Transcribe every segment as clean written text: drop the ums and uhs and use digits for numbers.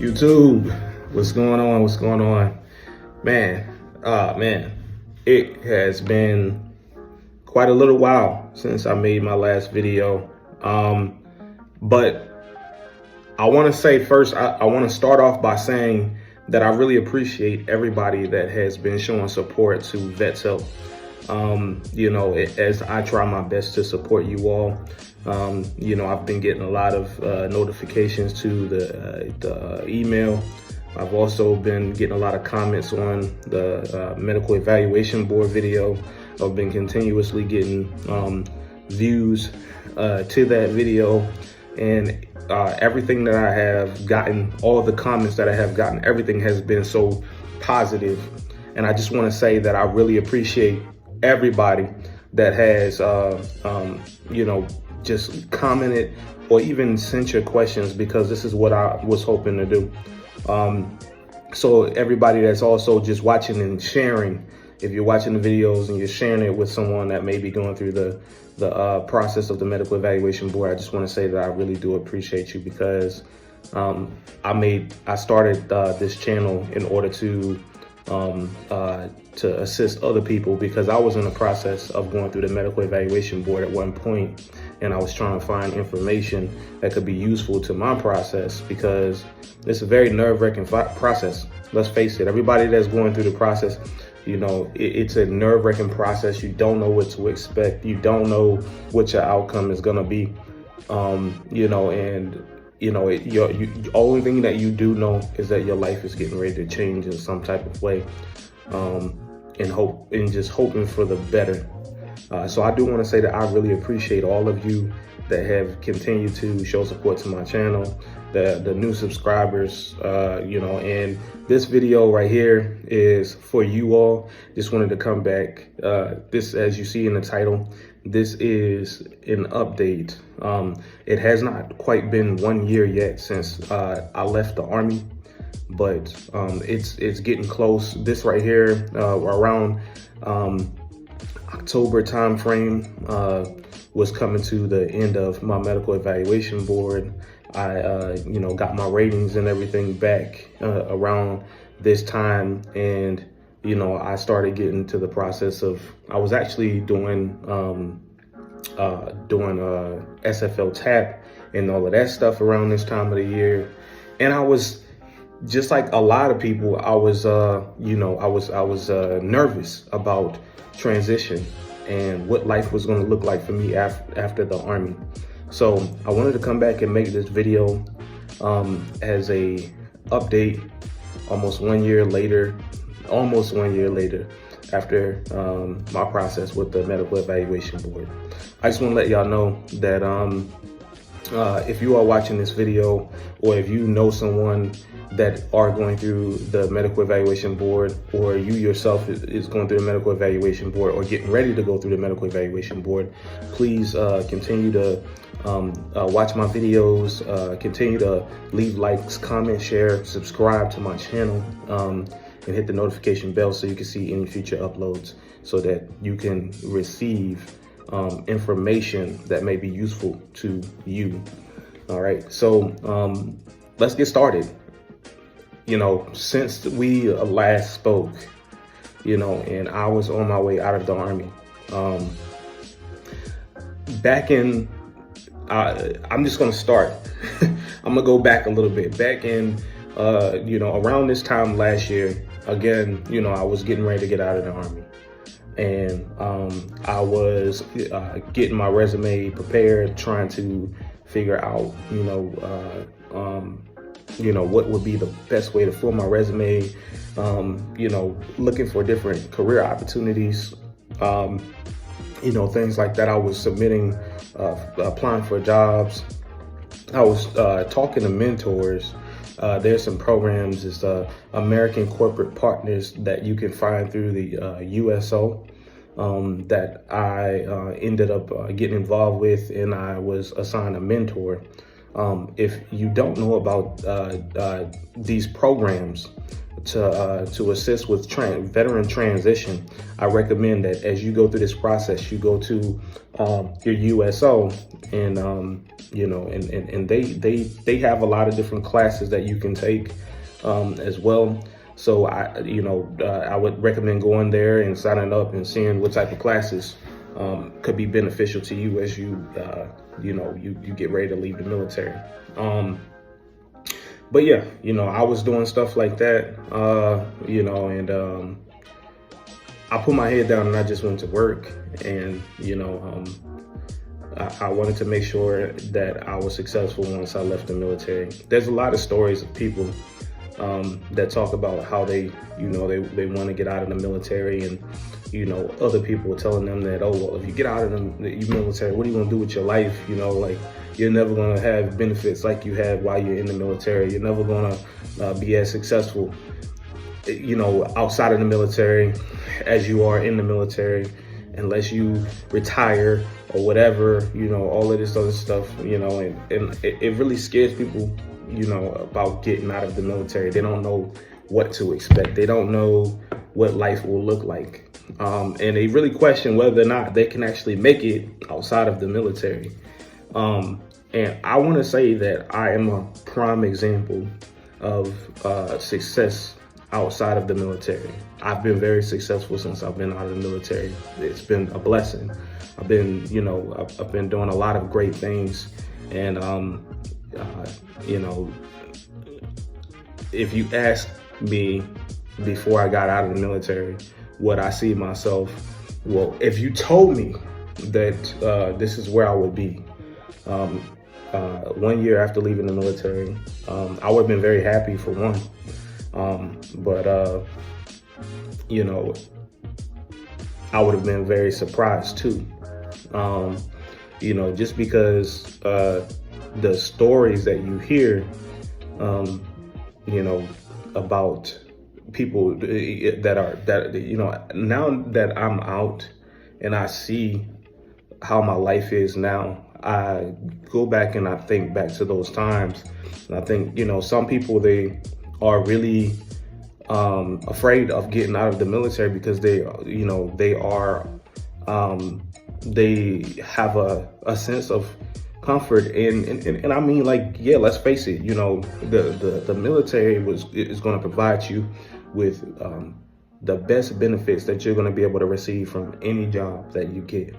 YouTube, what's going on? What's going on? Man, it has been quite a little while since I made my last video. But I want to say first, I want to start off by saying that I really appreciate everybody that has been showing support to Vets Help. As I try my best to support you all. I've been getting a lot of notifications to the email. I've also been getting a lot of comments on the medical evaluation board video. I've been continuously getting views to that video, and everything that I have gotten, all the comments that I have gotten, everything has been so positive. And I just want to say that I really appreciate everybody that has, just commented or even sent your questions, because this is what I was hoping to do. So everybody that's also just watching and sharing, if you're watching the videos and you're sharing it with someone that may be going through the process of the medical evaluation board, I just want to say that I really do appreciate you, because I started this channel in order to assist other people, because I was in the process of going through the medical evaluation board at one point, and I was trying to find information that could be useful to my process, because it's a very nerve-wracking process. Let's face it, everybody that's going through the process, it's a nerve-wracking process. You don't know what to expect. You don't know what your outcome is gonna be. The only thing that you do know is that your life is getting ready to change in some type of way, and just hoping for the better. So I do want to say that I really appreciate all of you that have continued to show support to my channel, the new subscribers, and this video right here is for you all. Just wanted to come back. This, as you see in the title, this is an update. It has not quite been 1 year yet since I left the Army, but it's getting close. This right here, around October time frame, was coming to the end of my medical evaluation board. I got my ratings and everything back around this time, and I started getting to the process of, I was actually doing SFL TAP and all of that stuff around this time of the year. And I was just like a lot of people, I was nervous about transition and what life was going to look like for me after the Army. So I wanted to come back and make this video as a update almost 1 year later after my process with the medical evaluation board. I just want to let y'all know that if you are watching this video, or if you know someone that are going through the medical evaluation board, or you yourself is going through the medical evaluation board, or getting ready to go through the medical evaluation board, please continue to watch my videos, continue to leave likes, comment, share, subscribe to my channel, and hit the notification bell so you can see any future uploads, so that you can receive information that may be useful to you. All right, so let's get started. Since we last spoke, and I was on my way out of the Army, back in, I'm just gonna start. I'm gonna go back a little bit. Back in around this time last year, again, I was getting ready to get out of the Army. And I was getting my resume prepared, trying to figure out, what would be the best way to fill my resume, looking for different career opportunities, things like that. I was submitting, applying for jobs. I was talking to mentors. There's some programs, it's American Corporate Partners that you can find through the USO that I ended up getting involved with, and I was assigned a mentor. If you don't know about these programs to assist with veteran transition, I recommend that as you go through this process, you go to your USO, and and they have a lot of different classes that you can take as well. So I would recommend going there and signing up and seeing what type of classes could be beneficial to you as you get ready to leave the military. But yeah, I was doing stuff like that, and I put my head down and I just went to work, and I wanted to make sure that I was successful once I left the military. There's a lot of stories of people that talk about how they want to get out of the military, and other people telling them that, oh, well, if you get out of the military, what are you gonna do with your life? Like, you're never gonna have benefits like you had while you're in the military. You're never gonna be as successful, outside of the military as you are in the military, unless you retire or whatever. All of this other stuff. And it really scares people, about getting out of the military. They don't know what to expect. They don't know what life will look like. And they really question whether or not they can actually make it outside of the military. And I want to say that I am a prime example of success outside of the military. I've been very successful since I've been out of the military. It's been a blessing. I've been doing a lot of great things. And, if you asked me before I got out of the military, what I see myself, well, if you told me that this is where I would be 1 year after leaving the military, I would have been very happy for one. But I would have been very surprised too. Just because the stories that you hear, about people now that I'm out and I see how my life is now, I go back and I think back to those times. And I think, some people, they are really afraid of getting out of the military because they have a sense of comfort. And I mean, like, yeah, let's face it, the military is going to provide you with the best benefits that you're going to be able to receive from any job that you get.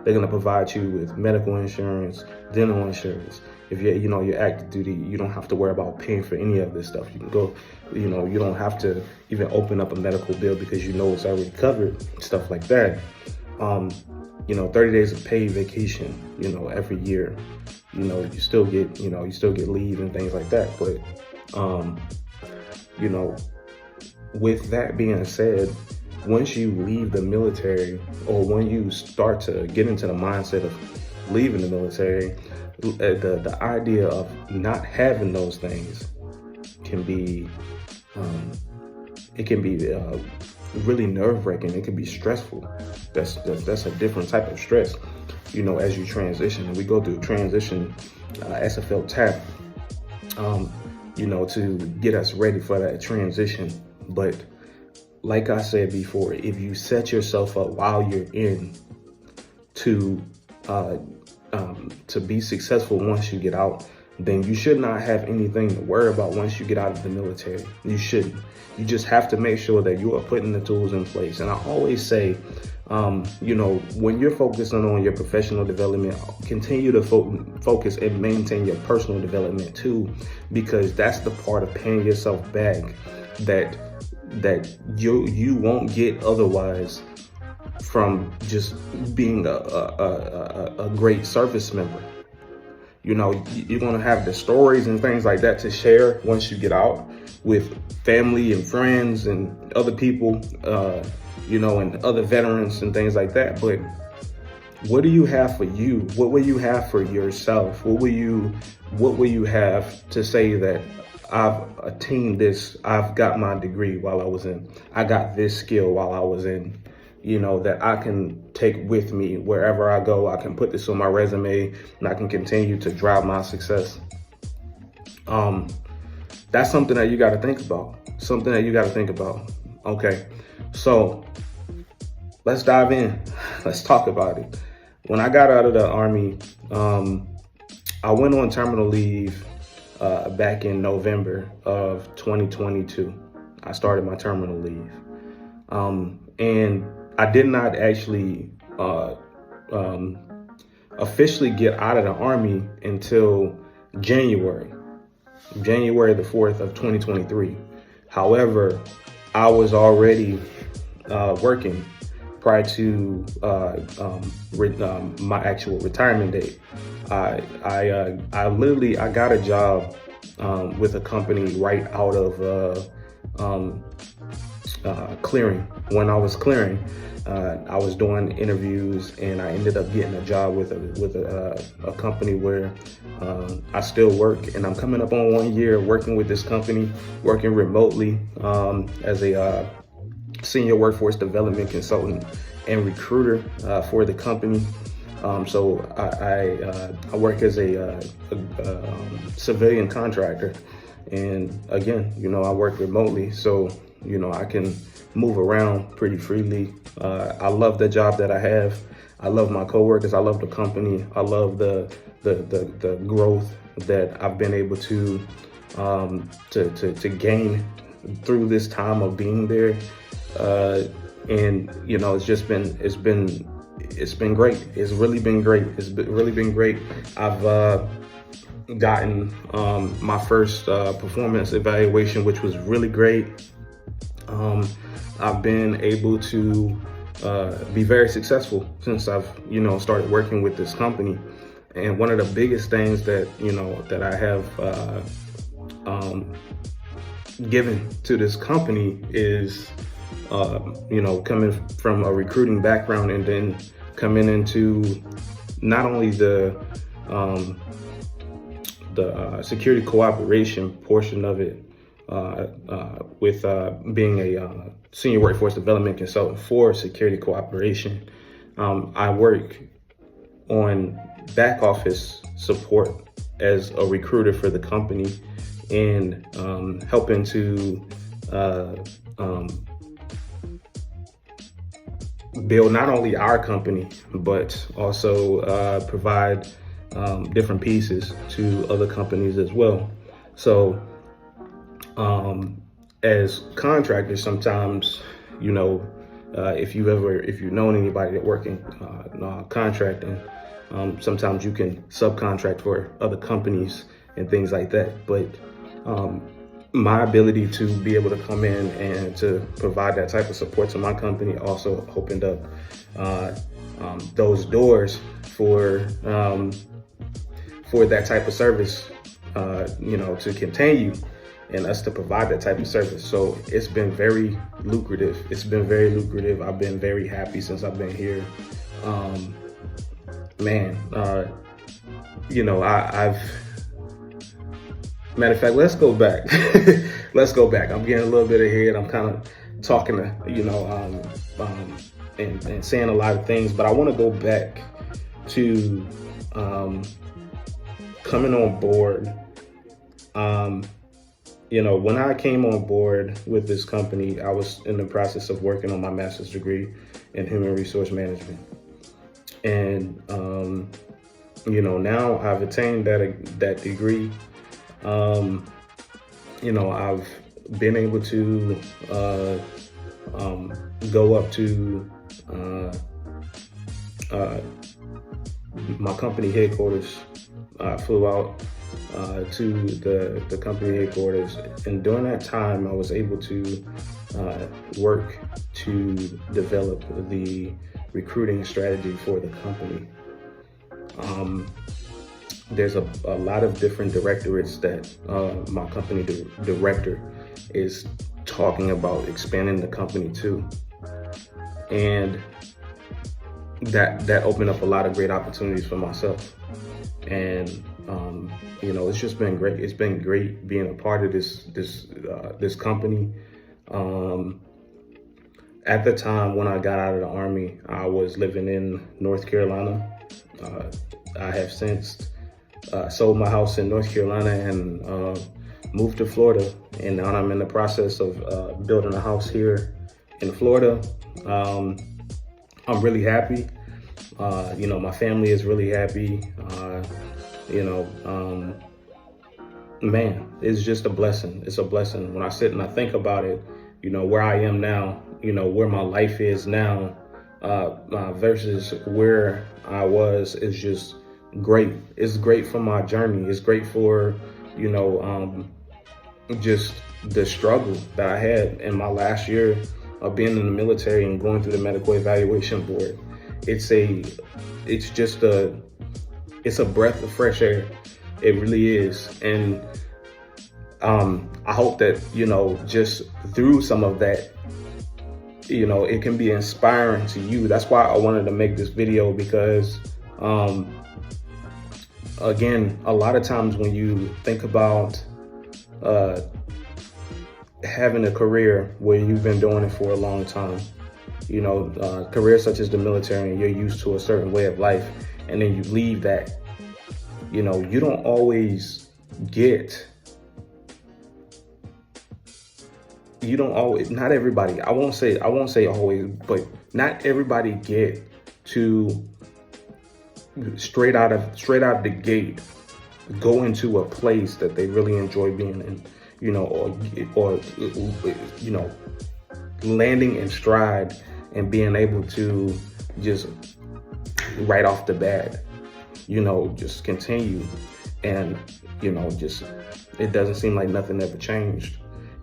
They're going to provide you with medical insurance, dental insurance. If you're active duty, you don't have to worry about paying for any of this stuff. You can go, you don't have to even open up a medical bill because it's already covered, stuff like that. 30 days of paid vacation, every year. You still get leave and things like that. But, with that being said, once you leave the military, or when you start to get into the mindset of leaving the military, the idea of not having those things can be, really nerve-wracking. It can be stressful. That's a different type of stress, as you transition. And we go through transition, SFL TAP, to get us ready for that transition. But like I said before, if you set yourself up while you're in to be successful once you get out, then you should not have anything to worry about once you get out of the military. You shouldn't. You just have to make sure that you are putting the tools in place. And I always say, You know, when you're focusing on your professional development, continue to focus and maintain your personal development too, because that's the part of paying yourself back that you won't get otherwise from just being a great service member. You know, you're going to have the stories and things like that to share once you get out with family and friends and other people, you know, and other veterans and things like that. But what do you have for you? What will you have for yourself? What will you have to say that I've attained this? I've got my degree while I was in. I got this skill while I was in. You know, that I can take with me wherever I go. I can put this on my resume and I can continue to drive my success. That's something that you got to think about. Something that you got to think about. Okay, so let's dive in. Let's talk about it. When I got out of the Army, I went on terminal leave back in November of 2022. I started my terminal leave. And I did not actually officially get out of the Army until January the 4th of 2023. However, I was already working prior to my actual retirement date. I got a job with a company right out of clearing. When I was clearing, I was doing interviews, and I ended up getting a job with a company where I still work, and I'm coming up on 1 year working with this company, working remotely as a senior workforce development consultant and recruiter for the company. So I work as a civilian contractor, and again, you know, I work remotely, so you know, I can move around pretty freely. I love the job that I have. I love my coworkers. I love the company. I love the growth that I've been able to gain through this time of being there. And you know, it's been great. It's really been great. Really been great. I've gotten my first performance evaluation, which was really great. I've been able to be very successful since I've, you know, started working with this company. And one of the biggest things that, you know, that I have given to this company is, you know, coming from a recruiting background and then coming into not only the security cooperation portion of it, with being a senior workforce development consultant for security cooperation. I work on back office support as a recruiter for the company, and helping to build not only our company, but also provide different pieces to other companies as well. So as contractors, sometimes, you know, if you've known anybody that working contracting, sometimes you can subcontract for other companies and things like that. But my ability to be able to come in and to provide that type of support to my company also opened up those doors for that type of service, you know, to continue and us to provide that type of service. So it's been very lucrative. I've been very happy since I've been here. You know, I've matter of fact, let's go back. I'm getting a little bit ahead. I'm kind of talking to, you know, and saying a lot of things, but I want to go back to coming on board. You know, when I came on board with this company, I was in the process of working on my master's degree in human resource management. And, you know, now I've attained that degree. You know, I've been able to go up to My company headquarters, flew out to the company headquarters, and during that time, I was able to work to develop the recruiting strategy for the company. There's a lot of different directorates that my company director is talking about expanding the company to, and that opened up a lot of great opportunities for myself. And it's just been great. It's been great being a part of this company. At the time when I got out of the Army, I was living in North Carolina. I have since sold my house in North Carolina and moved to Florida. And now I'm in the process of building a house here in Florida. I'm really happy. My family is really happy. Man, it's just a blessing. It's a blessing. When I sit and I think about it, where I am now, where my life is now, versus where I was, is just great. It's great for my journey. It's great for, just the struggle that I had in my last year of being in the military and going through the medical evaluation board. It's a breath of fresh air. It really is. And I hope that, just through some of that, it can be inspiring to you. That's why I wanted to make this video, because again, a lot of times when you think about having a career where you've been doing it for a long time, careers such as the military, and you're used to a certain way of life, and then you leave that, you don't always get, not everybody, I won't say always, but not everybody get to straight out of the gate go into a place that they really enjoy being in, or landing in stride and being able to just right off the bat, just continue. And, just, it doesn't seem like nothing ever changed.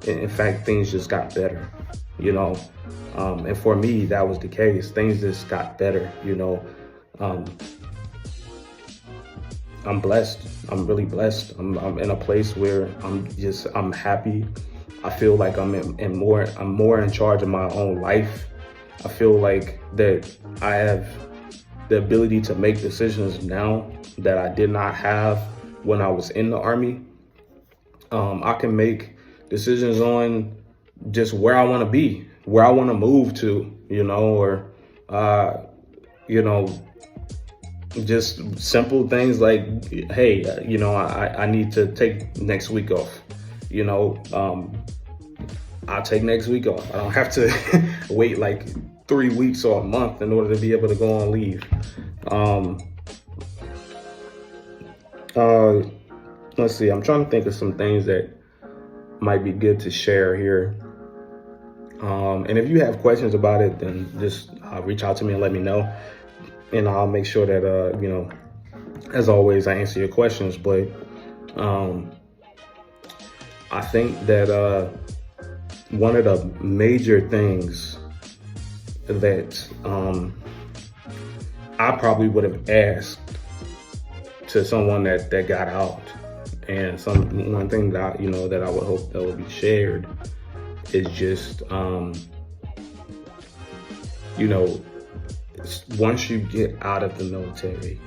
In fact, things just got better, and for me, that was the case. Things just got better, I'm blessed. I'm really blessed. I'm in a place where I'm happy. I feel like I'm more in charge of my own life. I feel like that I have the ability to make decisions now that I did not have when I was in the Army. I can make decisions on just where I want to be, where I want to move to, or, just simple things like, hey, I need to take next week off. I'll take next week off. I don't have to wait like 3 weeks or a month in order to be able to go on leave. Let's see, I'm trying to think of some things that might be good to share here. And if you have questions about it, then just reach out to me and let me know. And I'll make sure that, as always, I answer your questions. But I think that one of the major things that I probably would have asked to someone that got out, and one thing that that I would hope that would be shared, is just once you get out of the military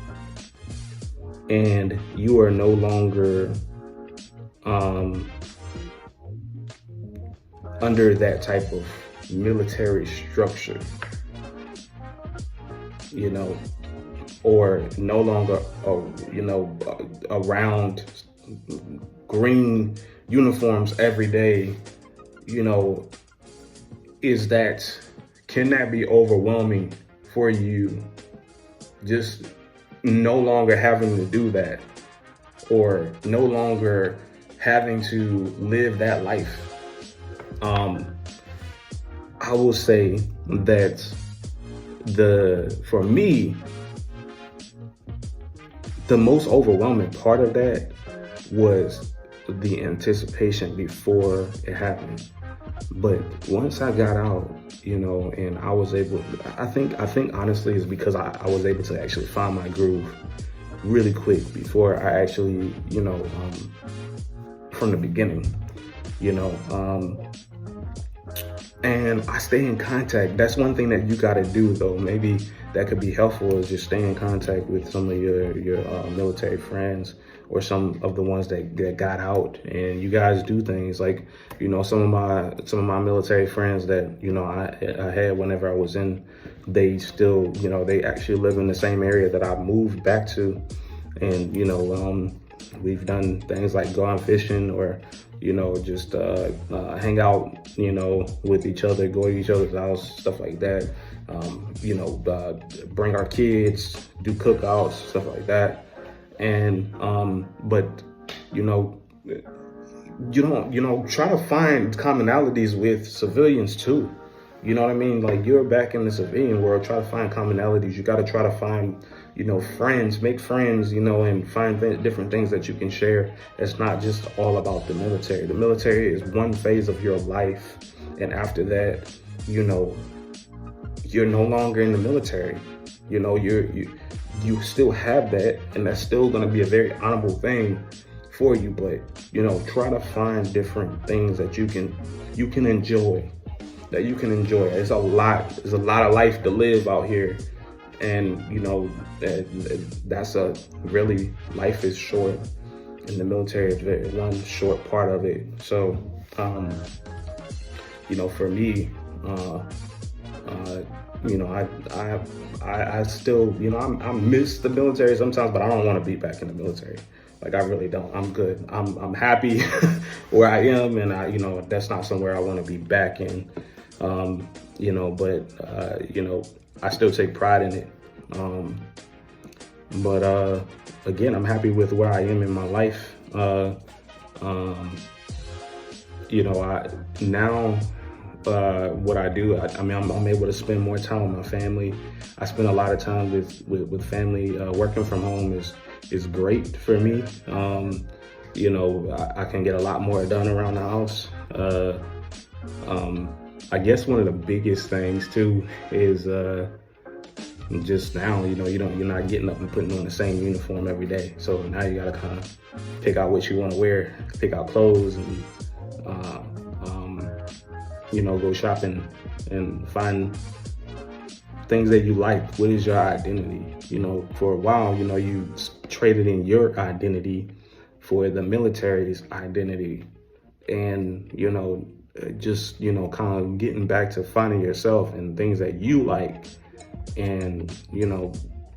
and you are no longer under that type of military structure, or no longer, around green uniforms every day, can that be overwhelming for you, just no longer having to do that, or no longer having to live that life? I will say that for me, the most overwhelming part of that was the anticipation before it happened. But once I got out, and I was able, I think honestly it's because I was able to actually find my groove really quick before I actually, from the beginning, and I stay in contact. That's one thing that you got to do, though. Maybe that could be helpful, is just stay in contact with some of your military friends, or some of the ones that got out, and you guys do things like, some of my military friends that I had whenever I was in, they still, they actually live in the same area that I moved back to, and we've done things like going fishing, or just hang out, with each other, go to each other's house, stuff like that. Bring our kids, do cookouts, stuff like that. And but try to find commonalities with civilians too. You know what I mean? Like, you're back in the civilian world, try to find commonalities. You got to try to find, friends, make friends, and find different things that you can share. It's not just all about the military. The military is one phase of your life. And after that, you're no longer in the military. You still have that, and that's still going to be a very honorable thing for you. But, try to find different things that you can enjoy. There's a lot of life to live out here, and that's life is short, and the military is one short part of it. So for me, I still, I miss the military sometimes, but I don't want to be back in the military. Like, I really don't. I'm good. I'm happy where I am, and that's not somewhere I want to be back in. I still take pride in it. Again, I'm happy with where I am in my life. What I do, I'm able to spend more time with my family. I spend a lot of time with family. Working from home is great for me. I can get a lot more done around the house. I guess one of the biggest things too is just now, you're not getting up and putting on the same uniform every day. So now you gotta kind of pick out what you want to wear, pick out clothes, and go shopping and find things that you like. What is your identity? For a while, you traded in your identity for the military's identity, and kind of getting back to finding yourself and things that you like, and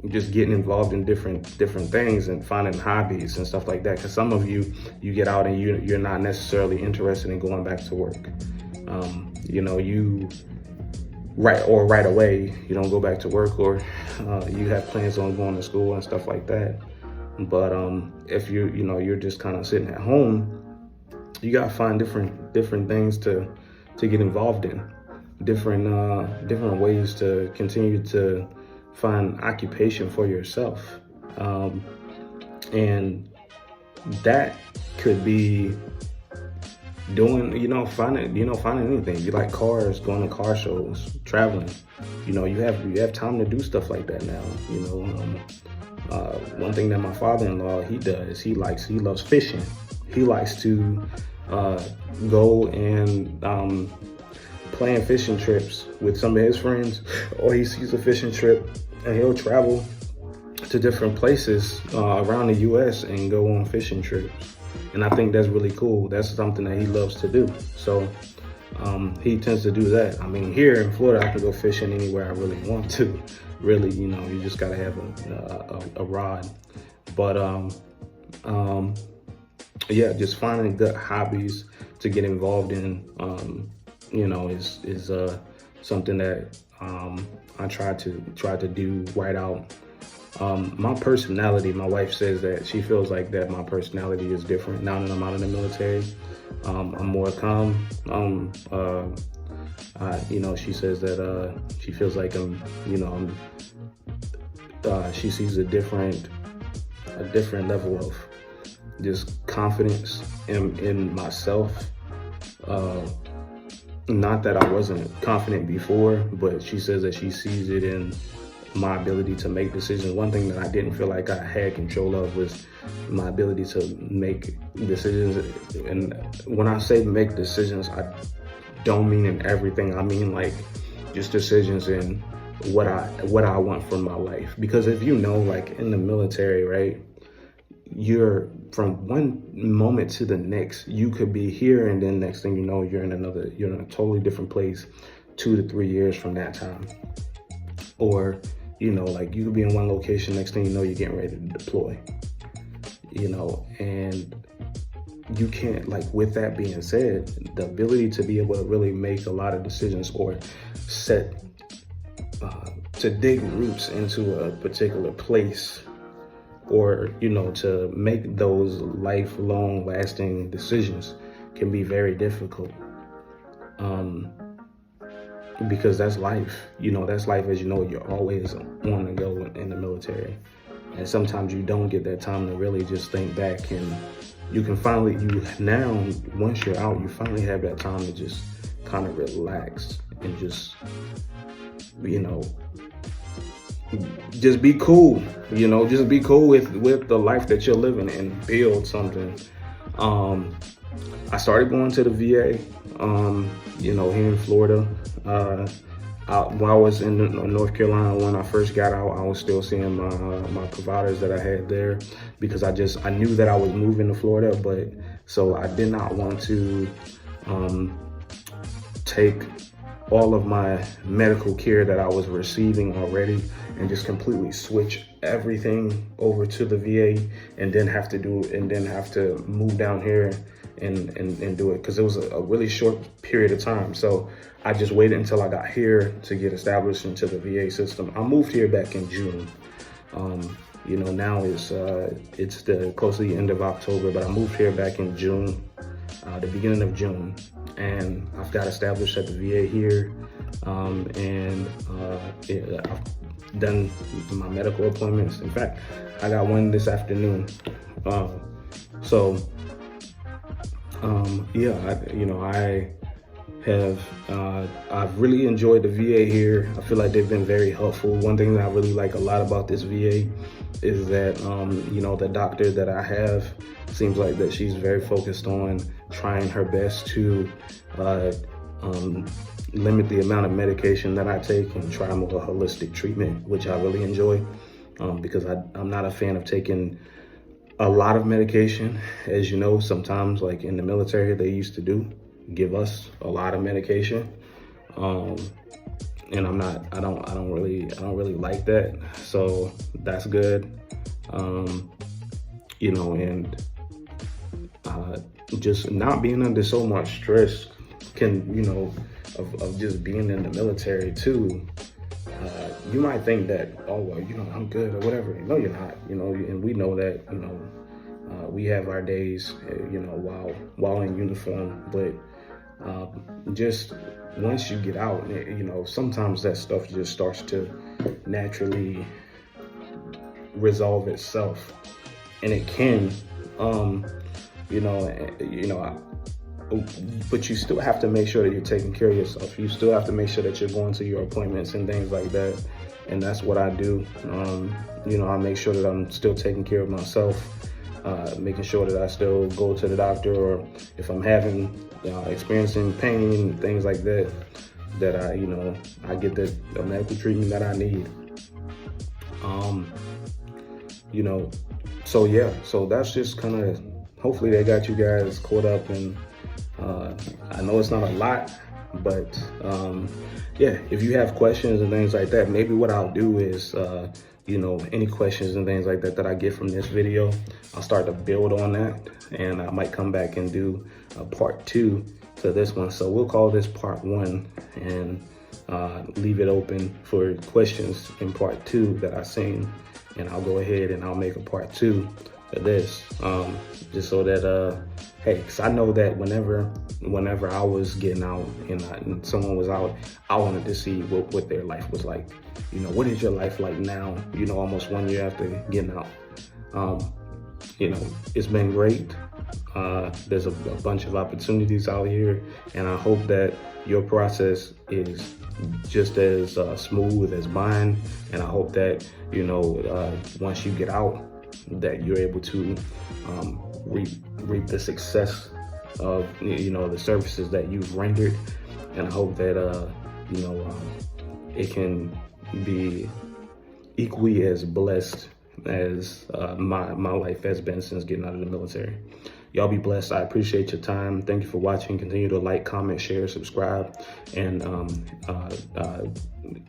just getting involved in different things and finding hobbies and stuff like that. Because some of you get out and you're not necessarily interested in going back to work. Right away, you don't go back to work, or you have plans on going to school and stuff like that. But if you're just kind of sitting at home, you gotta find different things to get involved in, different ways to continue to find occupation for yourself, and that could be finding anything. You like cars, going to car shows, traveling. You have time to do stuff like that now. One thing that my father-in-law, he does, he loves fishing. He likes to go and plan fishing trips with some of his friends, or he sees a fishing trip and he'll travel to different places around the US and go on fishing trips. And I think that's really cool. That's something that he loves to do. So he tends to do that. Here in Florida, I can go fishing anywhere I really want to. Really, you just gotta have a rod. But just finding good hobbies to get involved in, is something that I try to do right out. My personality, my wife says that she feels like that my personality is different now that I'm out of the military. I'm more calm. She says that she feels like she sees a different level of just confidence in myself. Not that I wasn't confident before, but she says that she sees it in my ability to make decisions. One thing that I didn't feel like I had control of was my ability to make decisions. And when I say make decisions, I don't mean in everything. I mean like just decisions in what I want from my life. Because if you know, like in the military, right, you're from one moment to the next, you could be here, and then next thing you know, you're in a totally different place 2 to 3 years from that time. Or, like you could be in one location, next thing you know, you're getting ready to deploy, and you can't, like, with that being said, the ability to be able to really make a lot of decisions or to dig roots into a particular place, or to make those lifelong lasting decisions can be very difficult, because that's life. That's life as you're always on the go in the military, and sometimes you don't get that time to really just think back, and once you're out, you finally have that time to just kind of relax and just just be cool, just be cool with the life that you're living and build something. I started going to the VA, here in Florida. When I was in North Carolina, when I first got out, I was still seeing my providers that I had there, because I knew that I was moving to Florida, but so I did not want to take all of my medical care that I was receiving already and just completely switch everything over to the VA, and then have to move down here and do it, because it was a really short period of time. So I just waited until I got here to get established into the VA system. I moved here back in June. Now it's close to the end of October, but I moved here back in June, the beginning of June, and I've got established at the VA here, and I've done my medical appointments. In fact, I got one this afternoon. I've really enjoyed the VA here. I feel like they've been very helpful. One thing that I really like a lot about this VA is that, the doctor that I have seems like that she's very focused on trying her best to limit the amount of medication that I take and try more holistic treatment, which I really enjoy, because I'm not a fan of taking a lot of medication. As you know, sometimes, like in the military, they used to give us a lot of medication, and I don't really like that. So that's good, and just not being under so much stress can, of just being in the military too. You might think that, oh, well, I'm good or whatever. No, you're not, and we know that, we have our days, while in uniform, but just once you get out, sometimes that stuff just starts to naturally resolve itself, and it can, but you still have to make sure that you're taking care of yourself. You still have to make sure that you're going to your appointments and things like that. And that's what I do. I make sure that I'm still taking care of myself, making sure that I still go to the doctor, or if I'm experiencing pain and things like that, that I get the medical treatment that I need. So that's just kind of, hopefully they got you guys caught up, and I know it's not a lot, but if you have questions and things like that, maybe what I'll do is, any questions and things like that I get from this video, I'll start to build on that, and I might come back and do a part 2 to this one. So we'll call this part 1, and leave it open for questions in part 2 that I've seen, and I'll go ahead and I'll make a part 2 of this, just so that hey, because I know that whenever I was getting out and someone was out, I wanted to see what their life was like. You know, what is your life like now, you know, almost 1 year after getting out? You know, it's been great. There's a bunch of opportunities out here, and I hope that your process is just as smooth as mine. And I hope that, you know, once you get out, that you're able to reap the success of, you know, the services that you've rendered. And I hope that, you know, it can be equally as blessed as my life has been since getting out of the military. Y'all be blessed. I appreciate your time. Thank you for watching. Continue to like, comment, share, subscribe, and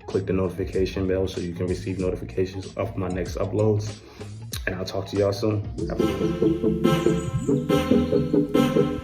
click the notification bell so you can receive notifications of my next uploads. And I'll talk to y'all soon. Have a good one.